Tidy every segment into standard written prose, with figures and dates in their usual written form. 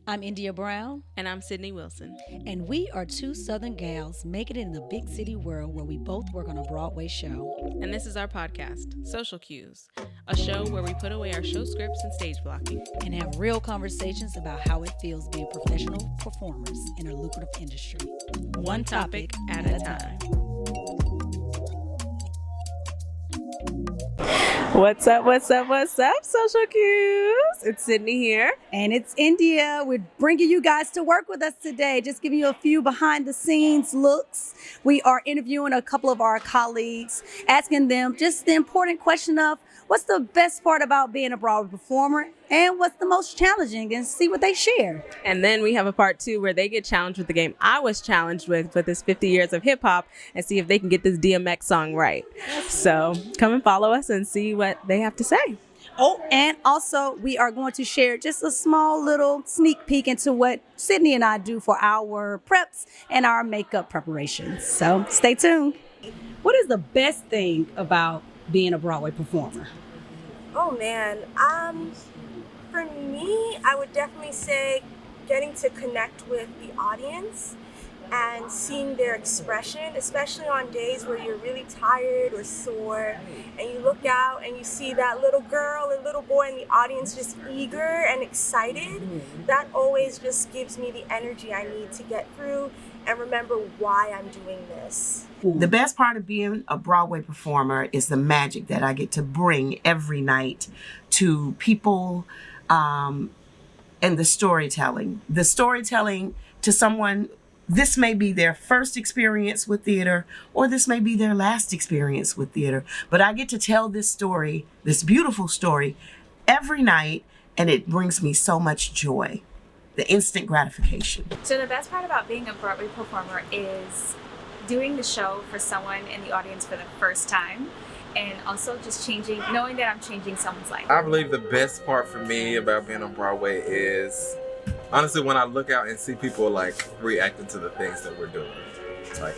I'm India Brown, And I'm Sydney Wilson. and we are two Southern gals making it in the big city world where we both work on a Broadway show. And this is our podcast, Social Cues, a show where we put away our show scripts and stage blocking And have real conversations about how it feels being professional performers in a lucrative industry. one topic at a time. What's up, Social Cues? It's Sydney here. And it's India. We're bringing you guys to work with us today, just giving you a few behind the scenes looks. We are interviewing a couple of our colleagues, asking them just the important question of what's the best part about being a Broadway performer and what's the most challenging, and see what they share. And then we have a part 2 where they get challenged with the game I was challenged with this 50 years of hip hop, and see if they can get this DMX song right. So come and follow us and see what they have to say. Oh, and also we are going to share just a small little sneak peek into what Sydney and I do for our preps and our makeup preparations. So stay tuned. What is the best thing about being a Broadway performer? Oh man, for me, I would definitely say getting to connect with the audience and seeing their expression, especially on days where you're really tired or sore, and you look out and you see that little girl or little boy in the audience just eager and excited. That always just gives me the energy I need to get through and remember why I'm doing this. The best part of being a Broadway performer is the magic that I get to bring every night to people, and the storytelling. The storytelling to someone, this may be their first experience with theater, or this may be their last experience with theater, but I get to tell this story, this beautiful story, every night, and it brings me so much joy. The instant gratification. So the best part about being a Broadway performer is doing the show for someone in the audience for the first time, and also just knowing that I'm changing someone's life. I believe the best part for me about being on Broadway is honestly when I look out and see people like reacting to the things that we're doing. Like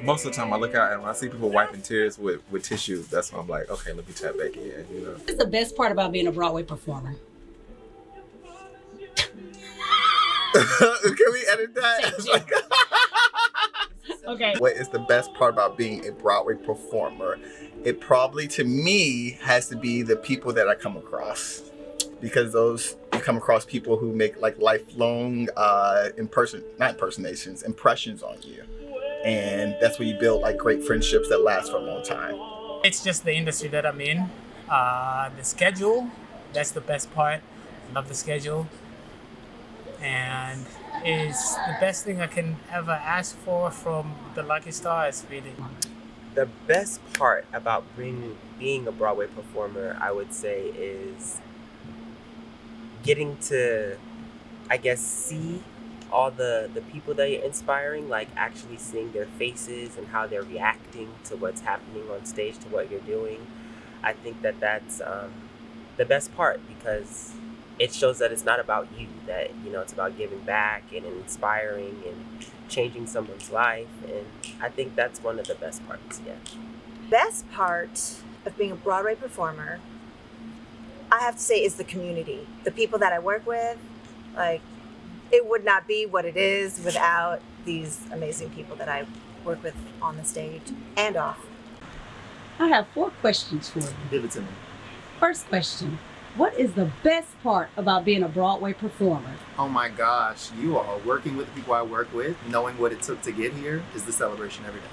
most of the time I look out and when I see people wiping tears with tissue, that's when I'm like, okay, let me tap back in, you know. What's the best part about being a Broadway performer? Can we edit that? Okay. What is the best part about being a Broadway performer? It probably, to me, has to be the people that I come across. Because you come across people who make like lifelong impressions on you. And that's where you build like great friendships that last for a long time. It's just the industry that I'm in. The schedule, that's the best part. Love the schedule. And it's the best thing I can ever ask for from the lucky stars, really. The best part about being a Broadway performer, I would say, is getting to, I guess, see all the people that you're inspiring, like actually seeing their faces and how they're reacting to what's happening on stage, to what you're doing. I think that's the best part, because it shows that it's not about you, that, you know, it's about giving back and inspiring and changing someone's life. And I think that's one of the best parts, yeah. Best part of being a Broadway performer, I have to say, is the community. The people that I work with, like, it would not be what it is without these amazing people that I work with on the stage and off. I have 4 questions for you. Give it to me. First question. What is the best part about being a Broadway performer? Oh my gosh, you all working with the people I work with, knowing what it took to get here is the celebration every day.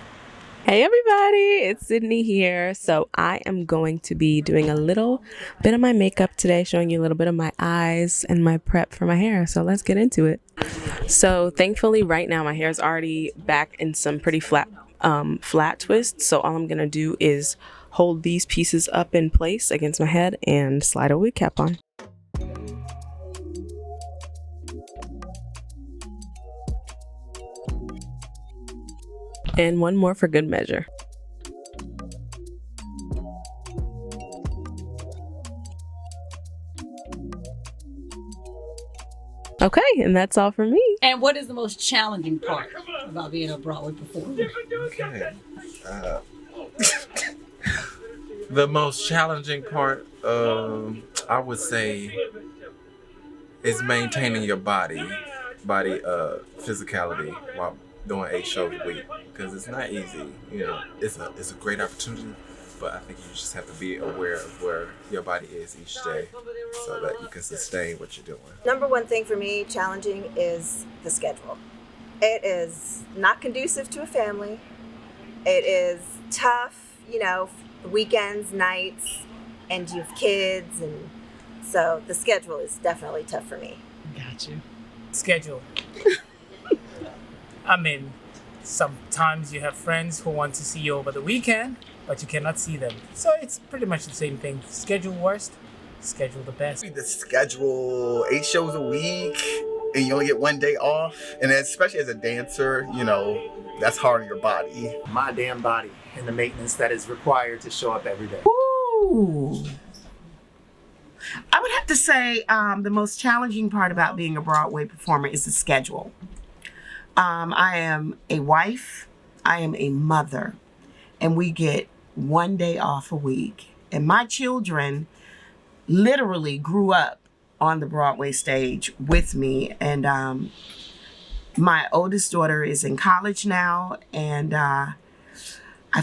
Hey everybody, it's Sydney here. So I am going to be doing a little bit of my makeup today, showing you a little bit of my eyes and my prep for my hair. So let's get into it. So thankfully right now my hair is already back in some pretty flat twists. So all I'm gonna do is hold these pieces up in place against my head and slide a wig cap on. And one more for good measure. Okay, and that's all for me. And what is the most challenging part about being a Broadway performer? Okay. The most challenging part, I would say, is maintaining your body physicality while doing 8 shows a week, because it's not easy. It's a great opportunity, but I think you just have to be aware of where your body is each day so that you can sustain what you're doing. Number one thing for me challenging is the schedule. It is not conducive to a family. It is tough, weekends, nights, and you have kids, and so the schedule is definitely tough for me. Got you. Schedule. I mean, sometimes you have friends who want to see you over the weekend, but you cannot see them. So it's pretty much the same thing. Schedule worst, schedule the best. The schedule, 8 shows a week, and you only get 1 day off. And especially as a dancer, that's hard on your body. My damn body and the maintenance that is required to show up every day. Ooh. I would have to say the most challenging part about being a Broadway performer is the schedule. I am a wife, I am a mother, and we get 1 day off a week. And my children literally grew up on the Broadway stage with me. And my oldest daughter is in college now, and I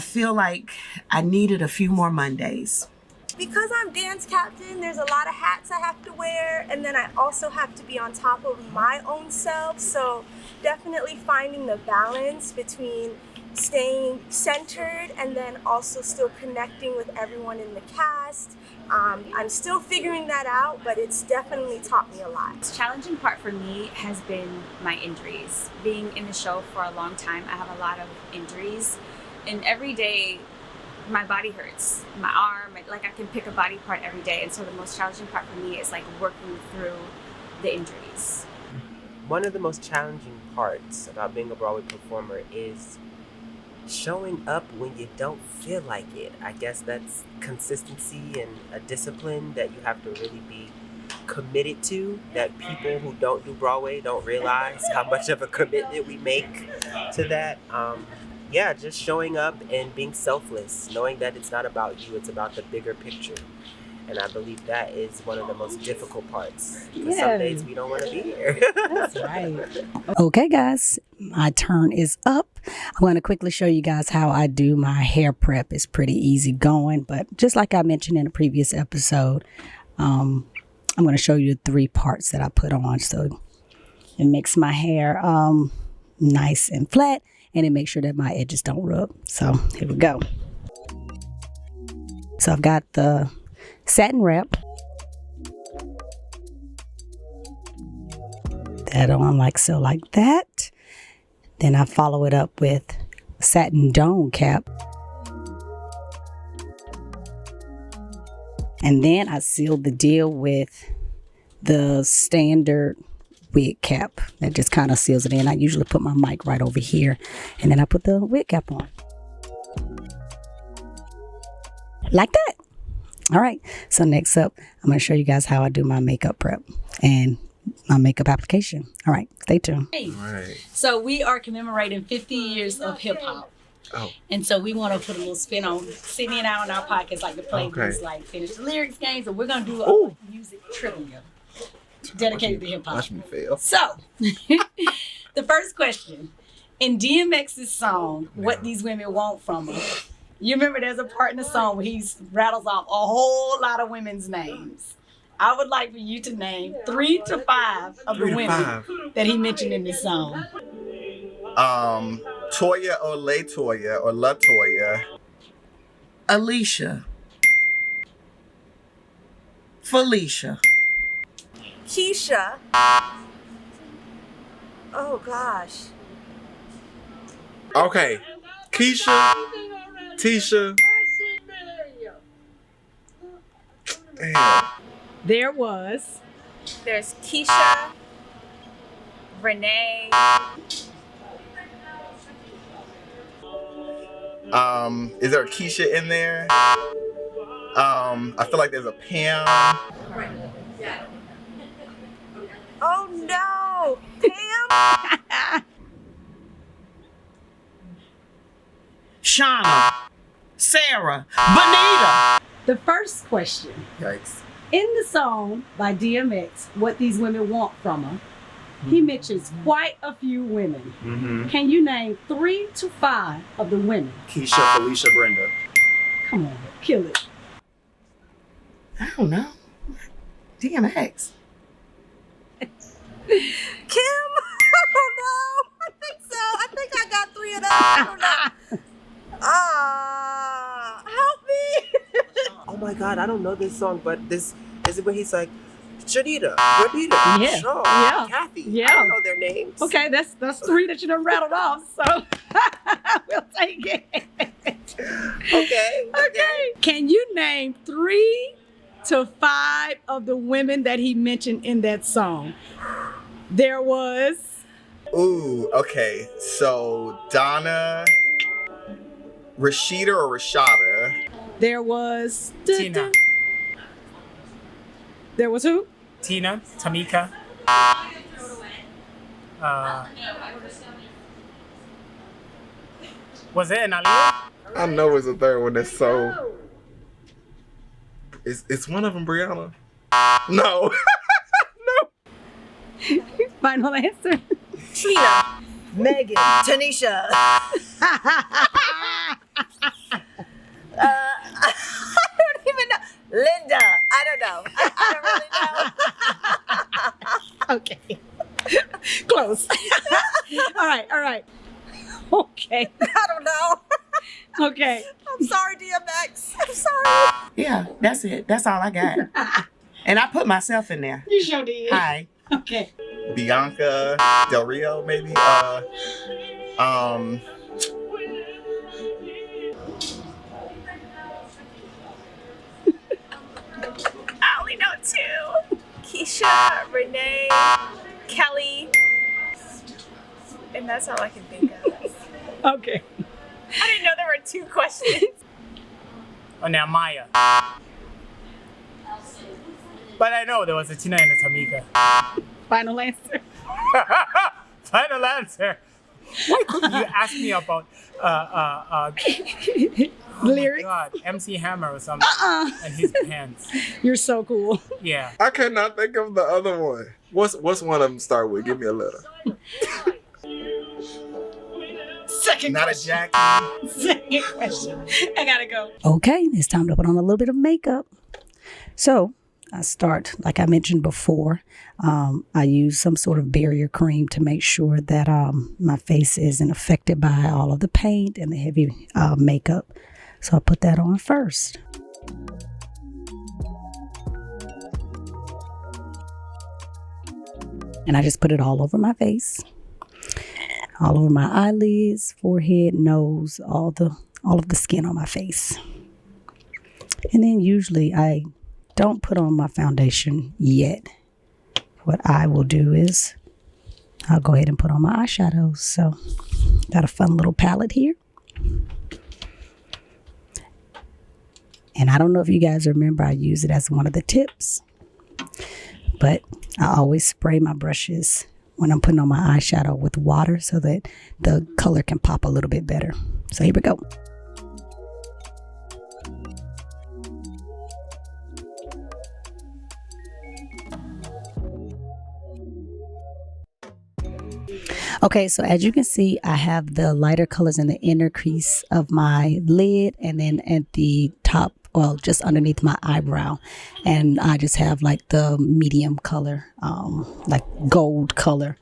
feel like I needed a few more Mondays. Because I'm dance captain, there's a lot of hats I have to wear, and then I also have to be on top of my own self. So definitely finding the balance between staying centered and then also still connecting with everyone in the cast. I'm still figuring that out, but it's definitely taught me a lot. The challenging part for me has been my injuries. Being in the show for a long time, I have a lot of injuries, and every day my body hurts, my arm, like I can pick a body part every day. And so the most challenging part for me is like working through the injuries. One of the most challenging parts about being a Broadway performer is showing up when you don't feel like it. I guess that's consistency and a discipline that you have to really be committed to, that people who don't do Broadway don't realize how much of a commitment we make to that. Just showing up and being selfless, knowing that it's not about you, it's about the bigger picture. And I believe that is one of the most difficult parts. Because some days we don't want to be here. That's right. Okay, guys, my turn is up. I'm going to quickly show you guys how I do my hair prep. It's pretty easy going, but just like I mentioned in a previous episode, I'm going to show you the 3 parts that I put on. So it makes my hair nice and flat, and it makes sure that my edges don't rub. So here we go. So I've got the satin wrap. That on like so, like that. Then I follow it up with satin dome cap. And then I seal the deal with the standard wig cap that just kind of seals it in. I usually put my mic right over here, and then I put the wig cap on like that. All right, so next up I'm going to show you guys how I do my makeup prep and my makeup application. All right, stay tuned. All right. So we are commemorating 50 years of hip hop. Oh. And so we want to put a little spin on Sydney and I on our podcast, like to play these like finish the lyrics games, and we're gonna do a music trivia dedicated to hip hop. Watch me fail. So the first question in DMX's song, "What These Women Want From Us," you remember there's a part in the song where he rattles off a whole lot of women's names. I would like for you to name 3 to 5 of the women that he mentioned in this song. Toya or Latoya or Latoya. Alicia. Felicia. Keisha. Oh gosh. Okay. Keisha. Tisha. Damn. There's Keisha, Renee. Is there a Keisha in there? I feel like there's a Pam. Oh no, Pam. Shauna. Sarah. Bonita. the first question. Yikes. In the song by DMX, What These Women Want From Her, he mentions quite a few women. Mm-hmm. Can you name 3 to 5 of the women? Keisha, Felicia, Brenda. Come on, kill it. I don't know. DMX. Kim, I don't know. I think so. I think I got 3 of them. I don't know. Help me. Oh my God, I don't know this song, but this is it when he's like, Shanita, Gordita, Yeah. Shaw, Yeah. Kathy. Yeah. I don't know their names. Okay, that's 3 that you done rattled off, so we'll take it. Okay. Can you name 3 to 5 of the women that he mentioned in that song? There was Ooh, okay. So Donna, Rashida or Rashada. There was Tina. There was who? Tina, Tamika. Was it an Aaliyah? I know it's a third one that's so. It's one of them, Brianna. No. Final answer. Tina, Megan, Tanisha. I don't even know. Linda. I don't know. I don't really know. Okay. Close. All right. Okay. I don't know. Okay. I'm sorry, DMX. I'm sorry. Yeah, that's it. That's all I got. And I put myself in there. You sure did. Hi. Okay. Bianca Del Rio, maybe. I only know 2. Keisha, Renee, Kelly. And that's all I can think of. Okay. I didn't know there were 2 questions. Oh, now Maya. But I know there was a Tina and a Tamika. Final answer. Final answer. Why couldn't you ask me about Lyrics. God, MC Hammer or something and his pants? You're so cool. Yeah. I cannot think of the other one. What's one of them start with? Give me a letter. Second Not question. a Jackie. Second question. I gotta go. Okay, it's time to put on a little bit of makeup. So I start, like I mentioned before, I use some sort of barrier cream to make sure that my face isn't affected by all of the paint and the heavy makeup. So I put that on first. And I just put it all over my face, all over my eyelids, forehead, nose, all of the skin on my face. And then usually I don't put on my foundation yet. What I will do is I'll go ahead and put on my eyeshadows. So got a fun little palette here. And I don't know if you guys remember, I use it as one of the tips, but I always spray my brushes when I'm putting on my eyeshadow with water so that the color can pop a little bit better. So here we go. Okay, so as you can see, I have the lighter colors in the inner crease of my lid and then at the top, well, just underneath my eyebrow. And I just have like the medium color, like gold color,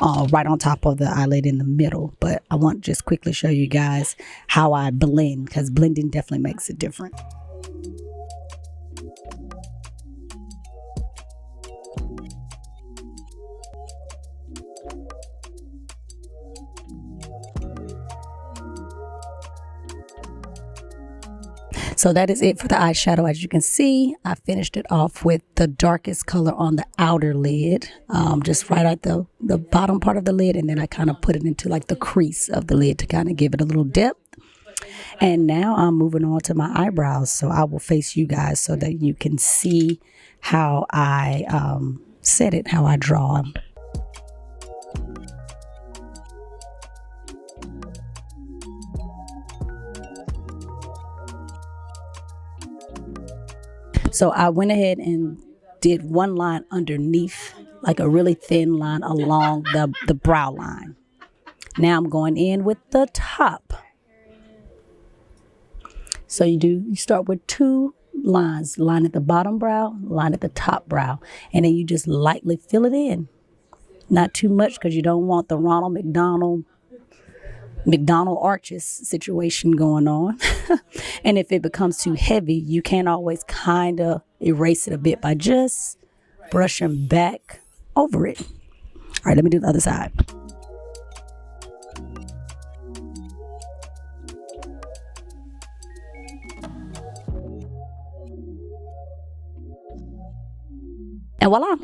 right on top of the eyelid in the middle. But I want to just quickly show you guys how I blend, because blending definitely makes it different. So that is it for the eyeshadow. As you can see, I finished it off with the darkest color on the outer lid, just right at the bottom part of the lid. And then I kind of put it into like the crease of the lid to kind of give it a little depth. And now I'm moving on to my eyebrows. So I will face you guys so that you can see how I set it, how I draw them. So I went ahead and did one line underneath, like a really thin line along the brow line. Now I'm going in with the top. So you start with 2 lines, line at the bottom brow, line at the top brow, and then you just lightly fill it in. Not too much because you don't want the Ronald McDonald arches situation going on. And if it becomes too heavy, you can always kind of erase it a bit by just brushing back over it. All right, let me do the other side. And voila,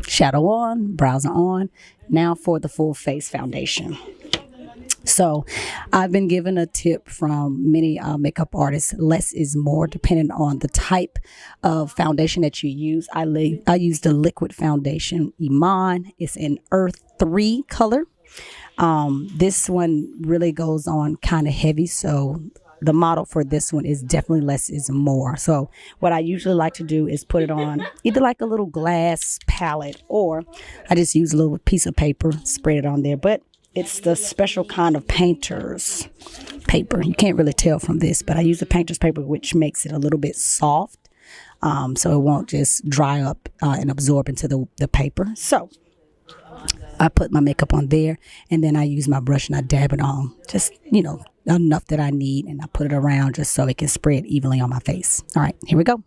shadow on, brows are on. Now for the full face foundation. So I've been given a tip from many makeup artists, less is more, depending on the type of foundation that you use. I use the liquid foundation, Iman. It's in Earth 3 color. This one really goes on kind of heavy, so the model for this one is definitely less is more. So what I usually like to do is put it on either like a little glass palette, or I just use a little piece of paper, spread it on there. But it's the special kind of painter's paper. You can't really tell from this, but I use the painter's paper, which makes it a little bit soft, so it won't just dry up and absorb into the paper. So I put my makeup on there, and then I use my brush and I dab it on, just, enough that I need, and I put it around just so it can spread evenly on my face. All right, here we go.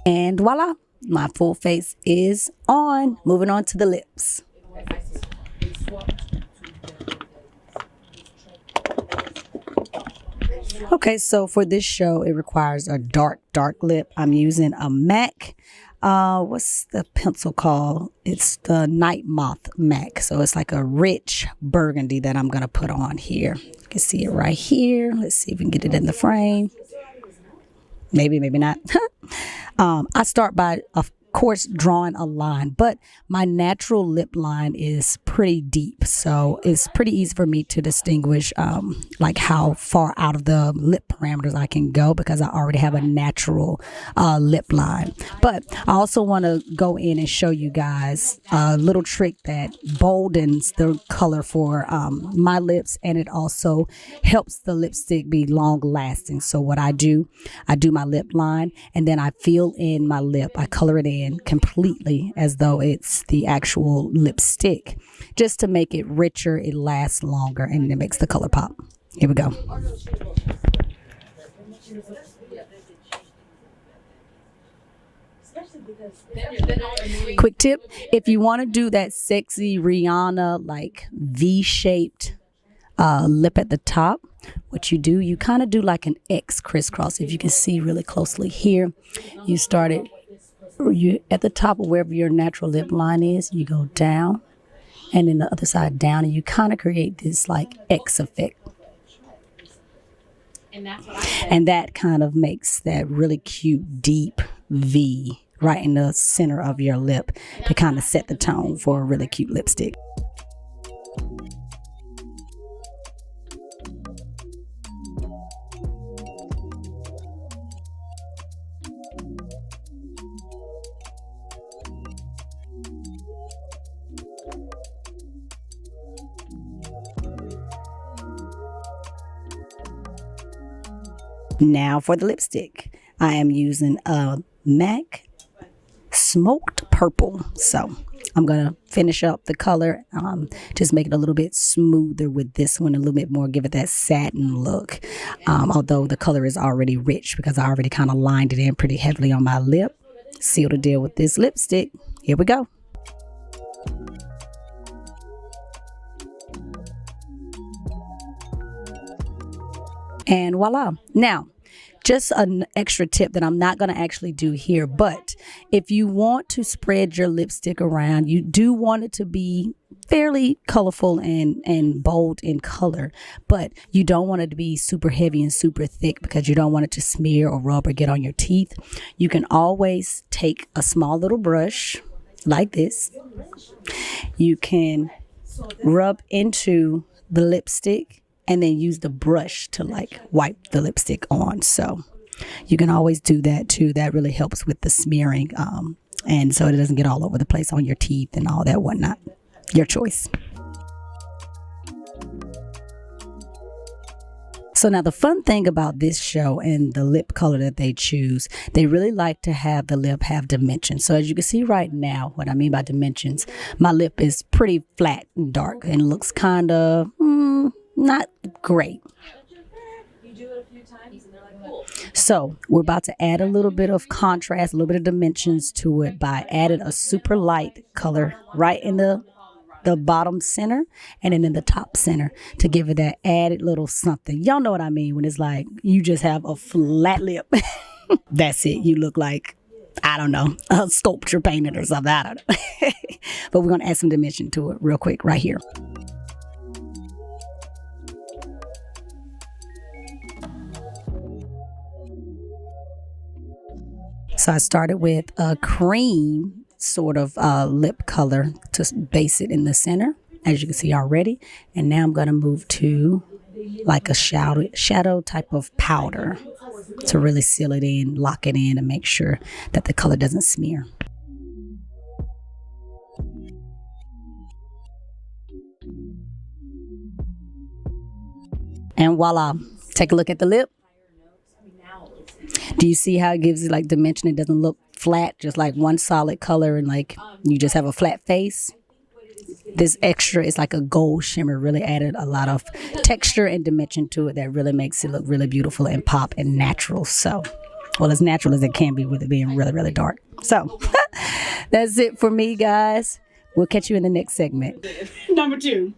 And voila, my full face is on. Moving on to the lips. Okay, so for this show, it requires a dark lip. I'm using a MAC. What's the pencil called? It's the Night Moth MAC. So it's like a rich burgundy that I'm going to put on here. You can see it right here. Let's see if we can get it in the frame. Maybe not. I start by, of course, drawing a line, but my natural lip line is pretty deep, so it's pretty easy for me to distinguish like how far out of the lip parameters I can go, because I already have a natural lip line. But I also want to go in and show you guys a little trick that boldens the color for my lips, and it also helps the lipstick be long lasting. So what I do my lip line, and then I fill in my lip. I color it in completely as though it's the actual lipstick, just to make it richer, it lasts longer, and it makes the color pop. Here we go. Quick tip, if you want to do that sexy Rihanna like V-shaped lip at the top, what you do, you kind of do like an X crisscross. If you can see really closely here, you start it at the top of wherever your natural lip line is, you go down, and then the other side down, and you kind of create this like X effect. And that kind of makes that really cute deep V right in the center of your lip to kind of set the tone for a really cute lipstick. Now for the lipstick, I am using a MAC Smoked Purple. So I'm going to finish up the color, just make it a little bit smoother with this one, a little bit more, give it that satin look. Although the color is already rich because I already kind of lined it in pretty heavily on my lip. Seal the deal with this lipstick. Here we go. And voila. Now, just an extra tip that I'm not going to actually do here, but if you want to spread your lipstick around, you do want it to be fairly colorful and bold in color, but you don't want it to be super heavy and super thick because you don't want it to smear or rub or get on your teeth. You can always take a small little brush like this. You can rub into the lipstick and then use the brush to like wipe the lipstick on. So you can always do that too. That really helps with the smearing, and so it doesn't get all over the place on your teeth and all that whatnot. Your choice. So now the fun thing about this show and the lip color that they choose, they really like to have the lip have dimensions. So as you can see right now, what I mean by dimensions, my lip is pretty flat and dark and looks kind of not great. So we're about to add a little bit of contrast, a little bit of dimensions to it by adding a super light color right in the bottom center and then in the top center to give it that added little something. Y'all know what I mean when it's like you just have a flat lip. That's it. You look like, I don't know, a sculpture painted or something. I don't know. But we're going to add some dimension to it real quick right here. So I started with a cream sort of lip color to base it in the center, as you can see already. And now I'm going to move to like a shadow type of powder to really seal it in, lock it in, and make sure that the color doesn't smear. And voila, take a look at the lip. Do you see how it gives it like dimension? It doesn't look flat, just like one solid color and like you just have a flat face. This extra is like a gold shimmer, really added a lot of texture and dimension to it that really makes it look really beautiful and pop and natural. So, well, as natural as it can be with it being really, really dark. So, that's it for me, guys. We'll catch you in the next segment. Number 2,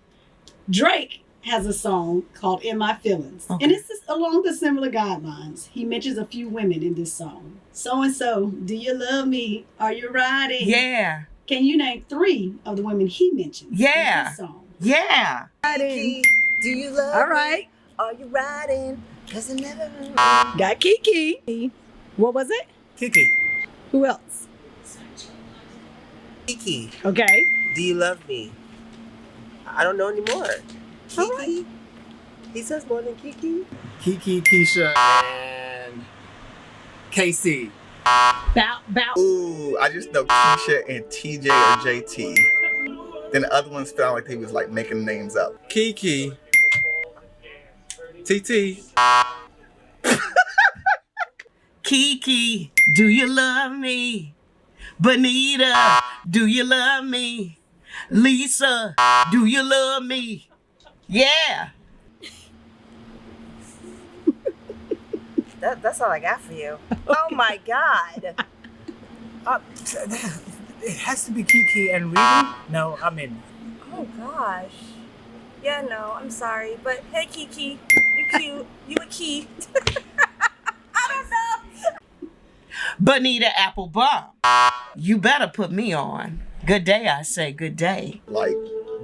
Drake has a song called In My Feelings. Okay. And it's just along the similar guidelines. He mentions a few women in this song. So-and-so, do you love me? Are you riding? Yeah. Can you name 3 of the women he mentions in this song? Yeah. Riding. Do you love All right. me? Are you riding? Cause it never Got Kiki. What was it? Kiki. Who else? Kiki, Okay. do you love me? I don't know anymore. All Kiki? He says more than Kiki? Kiki, Keisha, and KC. Bow. Ooh, I just know Keisha and TJ or JT. Then the other ones sound like they was like making names up. Kiki. TT. Kiki, do you love me? Bonita, do you love me? Lisa, do you love me? Yeah. That's all I got for you. Oh my God. It has to be Kiki and Riri. No, I mean, Oh gosh. Yeah, no, I'm sorry, but hey Kiki, you cute. You a key. I don't know. Bonita Applebum, you better put me on. Good day, I say, good day. Like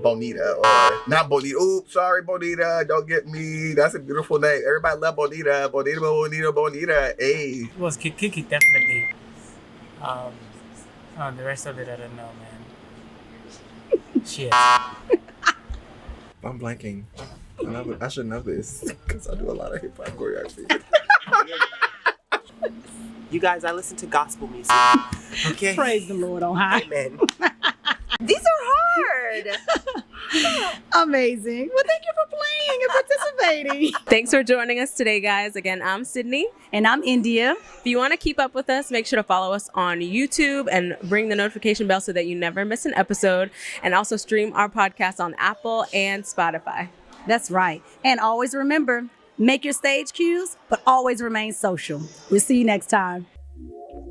Bonita or not Bonita. Oops, sorry, Bonita. Don't get me. That's a beautiful name. Everybody love Bonita. Bonita. Hey. it was Kiki definitely. The rest of it I don't know, man. Shit. I'm blanking. I should know this because I do a lot of hip hop choreography. You guys, I listen to gospel music. Okay? Praise the Lord on high. Amen. These are hard. Amazing. Well, thank you for playing and participating. Thanks for joining us today, guys. Again, I'm Sydney. And I'm India. If you want to keep up with us, make sure to follow us on YouTube and ring the notification bell so that you never miss an episode. And also stream our podcast on Apple and Spotify. That's right. And always remember, make your stage cues, but always remain social. We'll see you next time.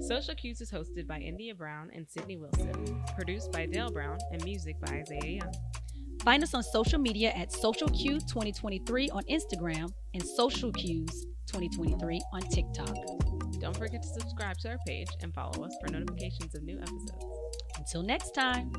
Social Cues is hosted by India Brown and Sydney Wilson. Produced by Dale Brown and music by Isaiah Young. Find us on social media at SocialQ2023 on Instagram and SocialQs2023 on TikTok. Don't forget to subscribe to our page and follow us for notifications of new episodes. Until next time.